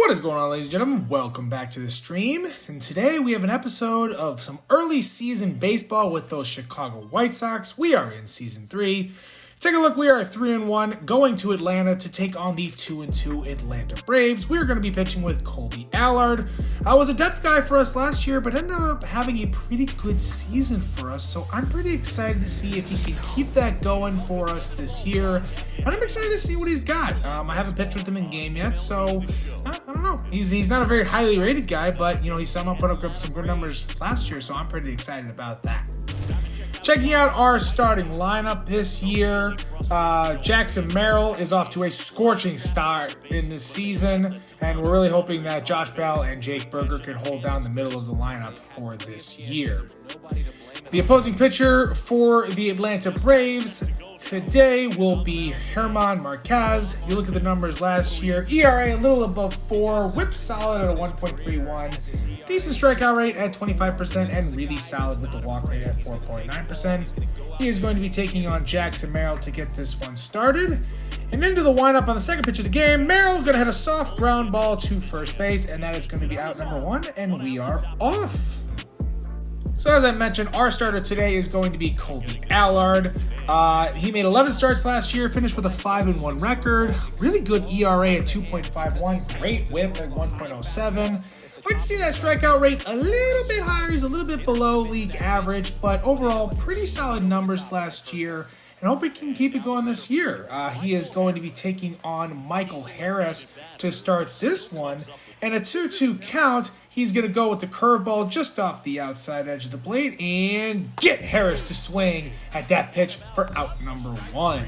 What is going on, ladies and gentlemen? Welcome back to the stream. And today we have an episode of some early season baseball with those Chicago White Sox. We are in season 3. Take a look, we are 3-1, going to Atlanta to take on the 2-2 Atlanta Braves. We're going to be pitching with Kolby Allard. Was a depth guy for us last year, but ended up having a pretty good season for us. So I'm pretty excited to see if he can keep that going for us this year. And I'm excited to see what he's got. I haven't pitched with him in game yet, so I don't know. He's not a very highly rated guy, but he somehow put up some good numbers last year, so I'm pretty excited about that. Checking out our starting lineup this year, Jackson Merrill is off to a scorching start in this season, and we're really hoping that Josh Bell and Jake Berger can hold down the middle of the lineup for this year. The opposing pitcher for the Atlanta Braves today will be German Marquez. You look at the numbers last year, ERA a little above 4, whip solid at a 1.31, decent strikeout rate at 25%, and really solid with the walk rate at 4.9%. He is going to be taking on Jackson Merrill to get this one started. And into the windup on the second pitch of the game, Merrill going to hit a soft ground ball to first base, and that is going to be out number 1, and we are off. So as I mentioned, our starter today is going to be Kolby Allard. He made 11 starts last year, finished with a 5-1 record. Really good ERA at 2.51, great whip at 1.07. I'd like to see that strikeout rate a little bit higher. He's a little bit below league average, but overall pretty solid numbers last year. And I hope he can keep it going this year. He is going to be taking on Michael Harris to start this one. And a 2-2 count, he's going to go with the curveball just off the outside edge of the plate and get Harris to swing at that pitch for out number 1.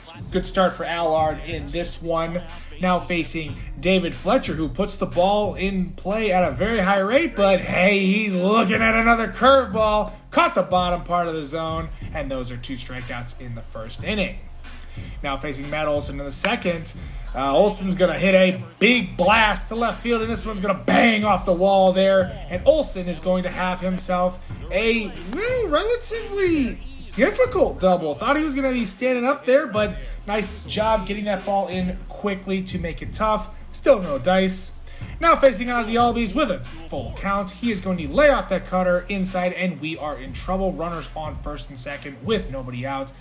So good start for Allard in this one. Now facing David Fletcher, who puts the ball in play at a very high rate, but hey, he's looking at another curveball, caught the bottom part of the zone, and those are 2 strikeouts in the first inning. Now facing Matt Olson in the second, Olson's going to hit a big blast to left field, and this one's going to bang off the wall there, and Olson is going to have himself a relatively difficult double. Thought he was going to be standing up there, but nice job getting that ball in quickly to make it tough. Still no dice. Now facing Ozzie Albies with a full count. He is going to lay off that cutter inside, and we are in trouble. Runners on first and second with nobody out.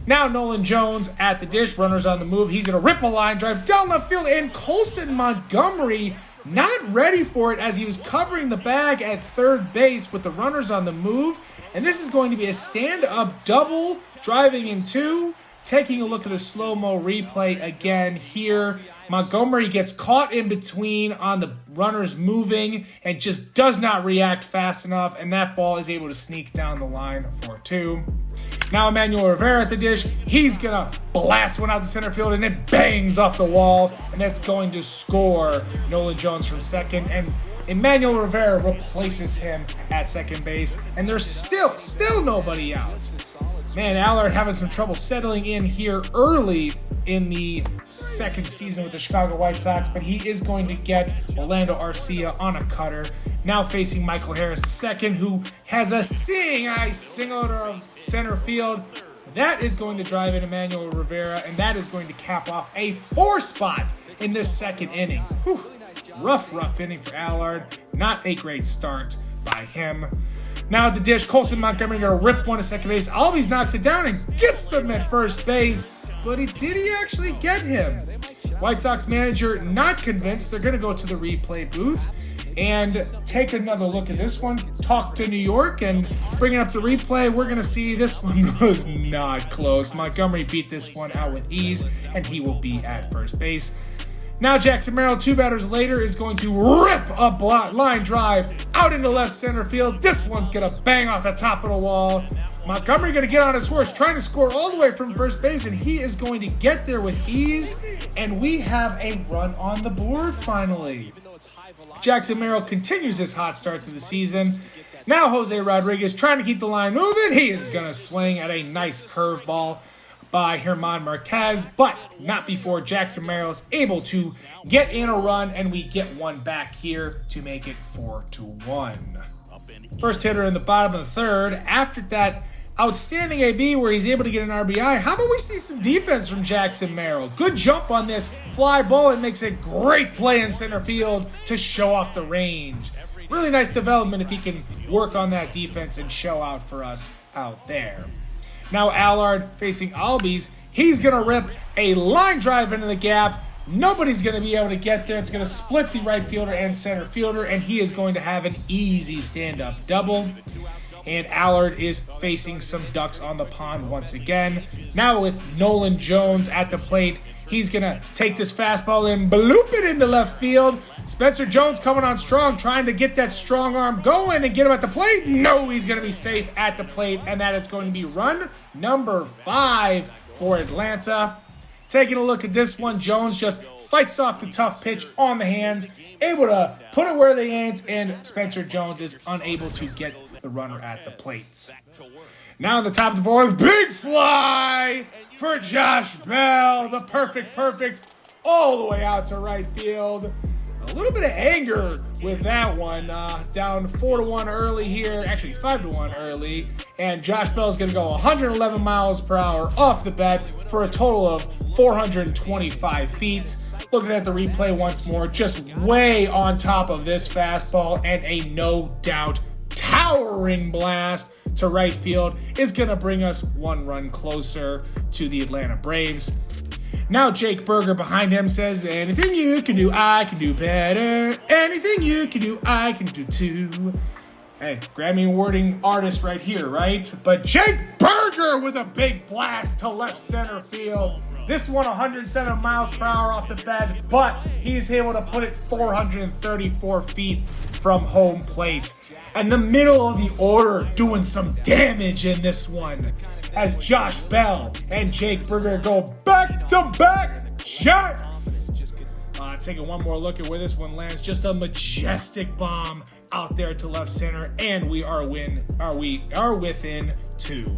Now Nolan Jones at the dish, runners on the move. He's going to rip a line drive down left field, and Colson Montgomery not ready for it as he was covering the bag at third base with the runners on the move. And this is going to be a stand-up double, driving in 2. Taking a look at the slow-mo replay again here. Montgomery gets caught in between on the runners moving and just does not react fast enough, and that ball is able to sneak down the line for 2. Now Emmanuel Rivera at the dish. He's going to blast one out to center field, and it bangs off the wall, and that's going to score Nolan Jones from second, and Emmanuel Rivera replaces him at second base, and there's still nobody out. Man, Allard having some trouble settling in here early in the second season with the Chicago White Sox, but he is going to get Orlando Arcia on a cutter. Now facing Michael Harris second, who has a single to center field. That is going to drive in Emmanuel Rivera, and that is going to cap off a 4 spot in this second inning. Whew. Rough inning for Allard. Not a great start by him. Now at the dish, Colson Montgomery going to rip one to second base. Albies knocks it down and gets them at first base. But did he actually get him? White Sox manager not convinced. They're going to go to the replay booth and take another look at this one. Talk to New York and bringing up the replay. We're going to see this one was not close. Montgomery beat this one out with ease, and he will be at first base. Now Jackson Merrill, 2 batters later, is going to rip a line drive out into left center field. This one's going to bang off the top of the wall. Montgomery going to get on his horse, trying to score all the way from first base, and he is going to get there with ease, and we have a run on the board finally. Jackson Merrill continues his hot start to the season. Now Jose Rodriguez trying to keep the line moving. He is going to swing at a nice curveball by German Marquez, but not before Jackson Merrill is able to get in a run, and we get one back here to make it 4-1. First hitter in the bottom of the third. After that Outstanding AB where he's able to get an RBI. How about we see some defense from Jackson Merrill? Good jump on this fly ball and makes a great play in center field to show off the range. Really nice development if he can work on that defense and show out for us out there. Now Allard facing Albies. He's going to rip a line drive into the gap. Nobody's going to be able to get there. It's going to split the right fielder and center fielder, and he is going to have an easy stand-up double. And Allard is facing some ducks on the pond once again. Now with Nolan Jones at the plate, he's going to take this fastball and bloop it into left field. Spencer Jones coming on strong, trying to get that strong arm going and get him at the plate. No, he's going to be safe at the plate, and that is going to be run number 5 for Atlanta. Taking a look at this one, Jones just fights off the tough pitch on the hands, able to put it where they ain't, and Spencer Jones is unable to get the runner at the plate. Now on the top of the 4th, big fly for Josh Bell. The perfect, all the way out to right field. A little bit of anger with that one. Down 4-1 early here, actually 5-1 early. And Josh Bell is going to go 111 miles per hour off the bat for a total of 425 feet. Looking at the replay once more, just way on top of this fastball, and a no doubt towering blast to right field is going to bring us 1 run closer to the Atlanta Braves. Now Jake Berger behind him says, anything you can do, I can do better. Anything you can do, I can do too. Hey, Grammy awarding artist right here, right? But Jake Berger with a big blast to left center field. This one 107 miles per hour off the bat, but he's able to put it 434 feet from home plate. And the middle of the order doing some damage in this one, as Josh Bell and Jake Berger go back-to-back jacks. Taking one more look at where this one lands. Just a majestic bomb out there to left center, and we are within 2.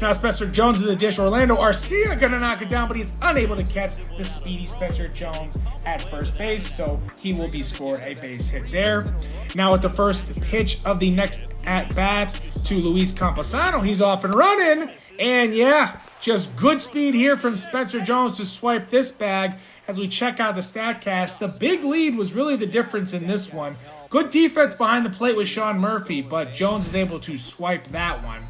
Now Spencer Jones to the dish. Orlando Arcia gonna knock it down, but he's unable to catch the speedy Spencer Jones at first base, so he will be scored a base hit there. Now with the first pitch of the next at-bat to Luis Campusano, he's off and running, and yeah, just good speed here from Spencer Jones to swipe this bag. As we check out the StatCast, the big lead was really the difference in this one. Good defense behind the plate with Sean Murphy, but Jones is able to swipe that one.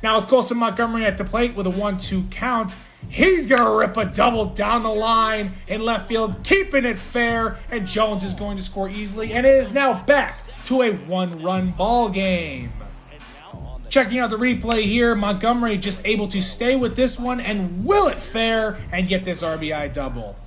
Now with Colson Montgomery at the plate with a 1-2 count, he's going to rip a double down the line in left field, keeping it fair, and Jones is going to score easily, and it is now back to a 1-run ball game. Checking out the replay here, Montgomery just able to stay with this one and will it fair and get this RBI double.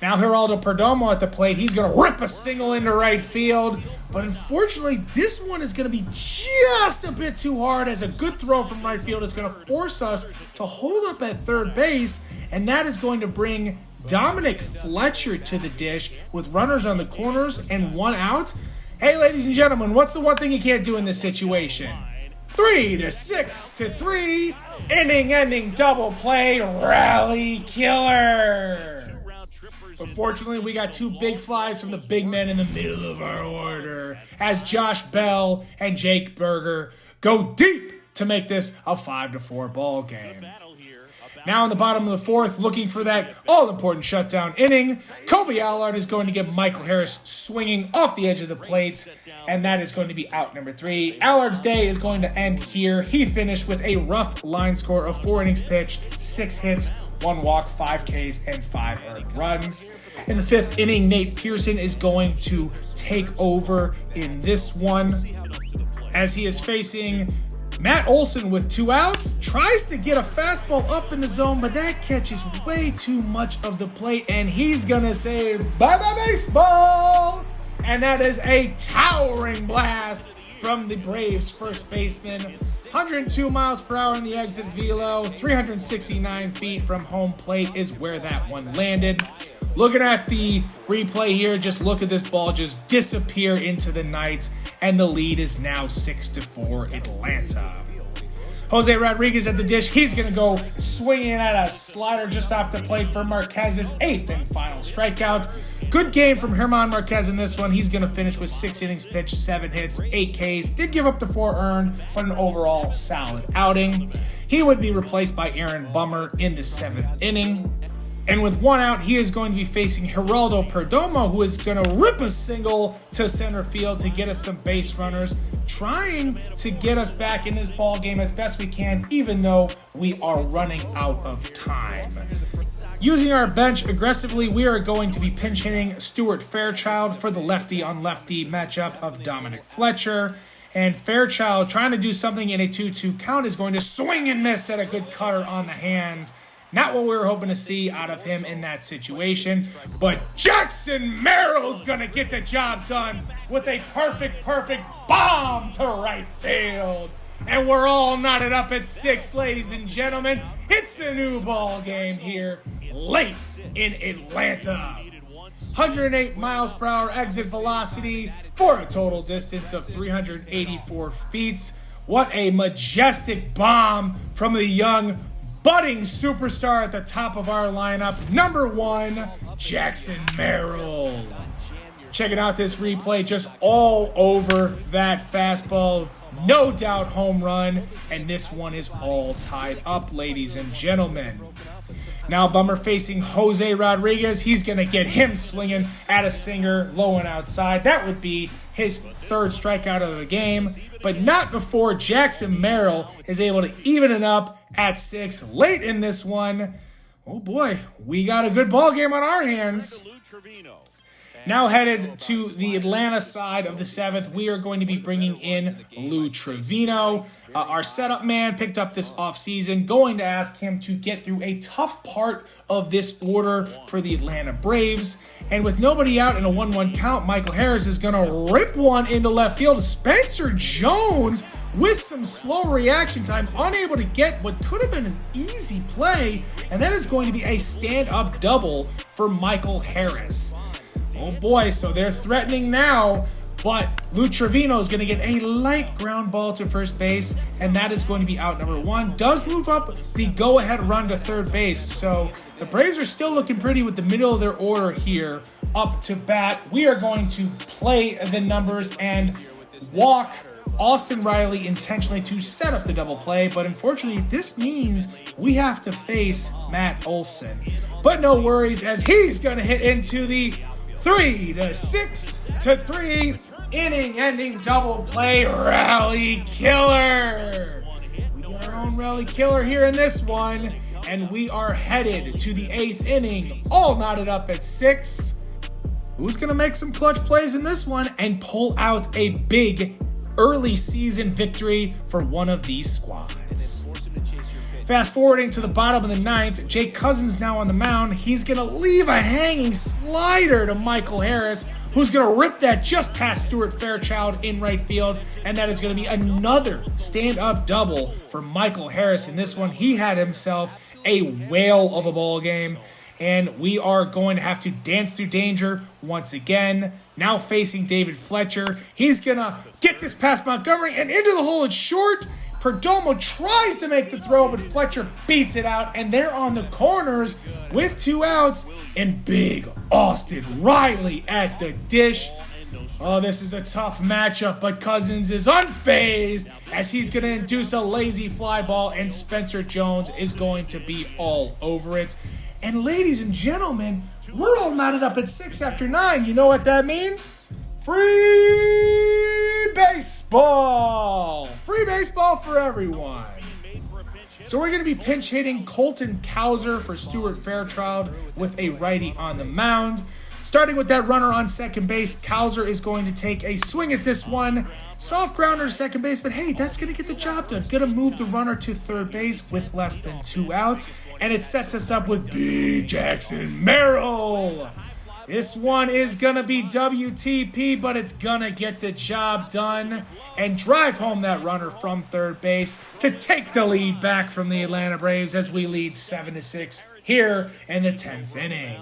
Now Geraldo Perdomo at the plate, he's going to rip a single into right field, but unfortunately this one is going to be just a bit too hard, as a good throw from right field is going to force us to hold up at third base, and that is going to bring Dominic Fletcher to the dish with runners on the corners and 1 out. Hey ladies and gentlemen, what's the one thing you can't do in this situation? 3-6-3, inning-ending double play, rally killer. But fortunately, we got 2 big flies from the big men in the middle of our order, as Josh Bell and Jake Berger go deep to make this a 5-4 ball game. Now in the bottom of the 4th, looking for that all-important shutdown inning, Kobe Allard is going to get Michael Harris swinging off the edge of the plate, and that is going to be out number 3. Allard's day is going to end here. He finished with a rough line score of 4 innings pitched, 6 hits, 1 walk, 5 Ks, and 5 earned runs. In the 5th inning, Nate Pearson is going to take over in this one, as he is facing Matt Olson with 2 outs, tries to get a fastball up in the zone, but that catches way too much of the plate, and he's gonna say bye-bye baseball! And that is a towering blast from the Braves first baseman. 102 miles per hour in the exit velo, 369 feet from home plate is where that one landed. Looking at the replay here, just look at this ball just disappear into the night, and the lead is now 6-4 Atlanta. Jose Rodriguez at the dish. He's going to go swinging at a slider just off the plate for Marquez's 8th and final strikeout. Good game from German Marquez in this one. He's going to finish with 6 innings pitched, 7 hits, 8 Ks. Did give up the 4 earned, but an overall solid outing. He would be replaced by Aaron Bummer in the 7th inning. And with 1 out, he is going to be facing Geraldo Perdomo, who is going to rip a single to center field to get us some base runners, trying to get us back in this ball game as best we can, even though we are running out of time. Using our bench aggressively, we are going to be pinch hitting Stuart Fairchild for the lefty-on-lefty matchup of Dominic Fletcher. And Fairchild, trying to do something in a 2-2 count, is going to swing and miss at a good cutter on the hands. Not what we were hoping to see out of him in that situation. But Jackson Merrill's going to get the job done with a perfect bomb to right field. And we're all knotted up at 6, ladies and gentlemen. It's a new ball game here late in Atlanta. 108 miles per hour exit velocity for a total distance of 384 feet. What a majestic bomb from the young budding superstar at the top of our lineup, number 1, Jackson Merrill. Checking out this replay, just all over that fastball. No doubt home run, and this one is all tied up, ladies and gentlemen. Now Bummer facing Jose Rodriguez. He's going to get him swinging at a singer low and outside. That would be his 3rd strikeout of the game, but not before Jackson Merrill is able to even it up at 6 late in this one. Oh boy, we got a good ball game on our hands. Now headed to the Atlanta side of the 7th, we are going to be bringing in Lou Trevino. Our setup man picked up this offseason, going to ask him to get through a tough part of this order for the Atlanta Braves. And with nobody out in a 1-1 count, Michael Harris is going to rip one into left field. Spencer Jones, with some slow reaction time, unable to get what could have been an easy play, and that is going to be a stand-up double for Michael Harris. Oh boy, so they're threatening now, but Lou Trevino is going to get a light ground ball to first base, and that is going to be out number 1. Does move up the go-ahead run to third base, so the Braves are still looking pretty with the middle of their order here up to bat. We are going to play the numbers and walk Austin Riley intentionally to set up the double play, but unfortunately this means we have to face Matt Olson. But no worries, as he's going to hit into the 3-6-3 inning-ending double play rally killer. We got our own rally killer here in this one, and we are headed to the 8th inning, all knotted up at 6. Who's going to make some clutch plays in this one and pull out a big early season victory for one of these squads? Fast forwarding to the bottom of the 9th, Jake Cousins now on the mound. He's going to leave a hanging slider to Michael Harris, who's going to rip that just past Stuart Fairchild in right field, and that is going to be another stand-up double for Michael Harris. In this one, he had himself a whale of a ball game, and we are going to have to dance through danger once again. Now facing David Fletcher. He's going to get this past Montgomery and into the hole. It's short. Perdomo tries to make the throw, but Fletcher beats it out, and they're on the corners with 2 outs, and big Austin Riley at the dish. Oh, this is a tough matchup, but Cousins is unfazed as he's going to induce a lazy fly ball, and Spencer Jones is going to be all over it. And ladies and gentlemen, we're all knotted up at 6 after 9. You know what that means? Free baseball! Free baseball for everyone. So we're going to be pinch hitting Colton Cowser for Stuart Fairchild with a righty on the mound. Starting with that runner on second base, Cowser is going to take a swing at this one. Soft grounder to second base, but hey, that's going to get the job done. Going to move the runner to third base with less than 2 outs. And it sets us up with B. Jackson Merrill. This one is going to be WTP, but it's going to get the job done and drive home that runner from third base to take the lead back from the Atlanta Braves as we lead 7-6 here in the 10th inning.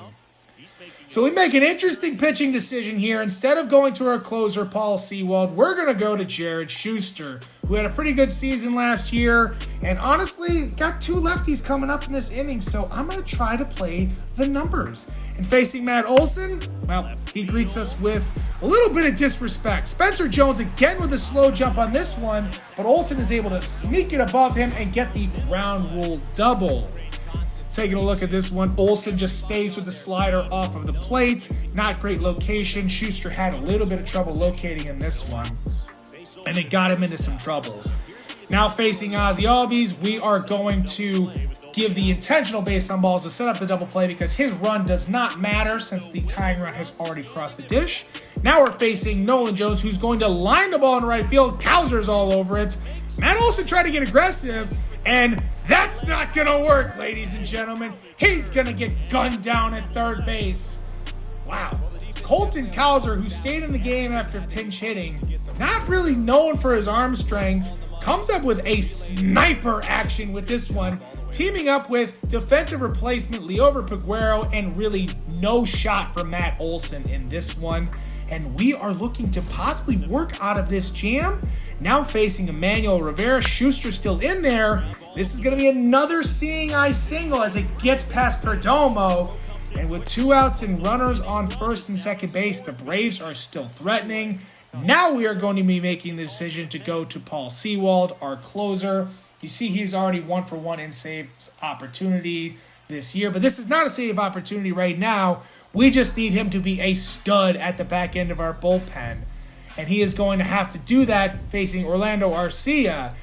So we make an interesting pitching decision here. Instead of going to our closer, Paul Sewald, we're going to go to Jared Schuster who had a pretty good season last year, and honestly, got 2 lefties coming up in this inning, so I'm going to try to play the numbers. And facing Matt Olson, well, he greets us with a little bit of disrespect. Spencer Jones again with a slow jump on this one, but Olson is able to sneak it above him and get the ground rule double. Taking a look at this one, Olson just stays with the slider off of the plate. Not great location. Schuster had a little bit of trouble locating in this one, and it got him into some troubles. Now facing Ozzie Albies, we are going to give the intentional base on balls to set up the double play because his run does not matter since the tying run has already crossed the dish. Now we're facing Nolan Jones, who's going to line the ball in right field. Kowser's all over it. Matt Olson tried to get aggressive, and that's not going to work, ladies and gentlemen. He's going to get gunned down at third base. Wow. Colton Kowser, who stayed in the game after pinch hitting, not really known for his arm strength, comes up with a sniper action with this one, teaming up with defensive replacement Liover Peguero, and really no shot for Matt Olson in this one. And we are looking to possibly work out of this jam. Now facing Emmanuel Rivera. Schuster still in there. This is going to be another seeing eye single as it gets past Perdomo. And with 2 outs and runners on first and second base, the Braves are still threatening. Now we are going to be making the decision to go to Paul Sewald, our closer. You see he's already 1-for-1 in saves opportunity this year, but this is not a save opportunity right now. We just need him to be a stud at the back end of our bullpen. And he is going to have to do that facing Orlando Arcia.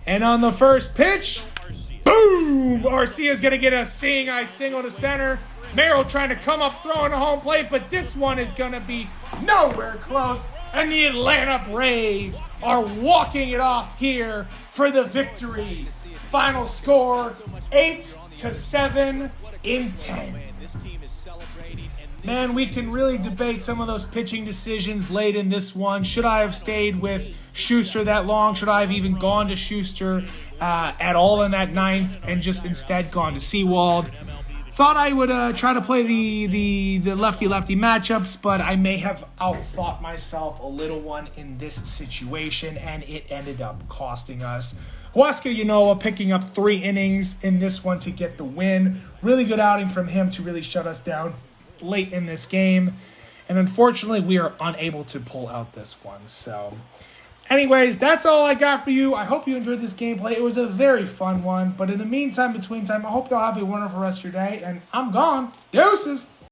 And on the first pitch, boom! Arcia's going to get a seeing eye single to center. Merrill trying to come up throwing to home plate, but this one is going to be nowhere close. And the Atlanta Braves are walking it off here for the victory. Final score, 8-7 in 10. Man, we can really debate some of those pitching decisions late in this one. Should I have stayed with Schuster that long? Should I have even gone to Schuster at all in that ninth and just instead gone to Sewald? Thought I would try to play the lefty-lefty matchups, but I may have outthought myself a little one in this situation, and it ended up costing us. Huasca Yanoa picking up 3 innings in this one to get the win. Really good outing from him to really shut us down late in this game. And unfortunately, we are unable to pull out this one. So anyways, that's all I got for you. I hope you enjoyed this gameplay. It was a very fun one. But in the meantime, between time, I hope y'all have a wonderful rest of your day. And I'm gone. Deuces.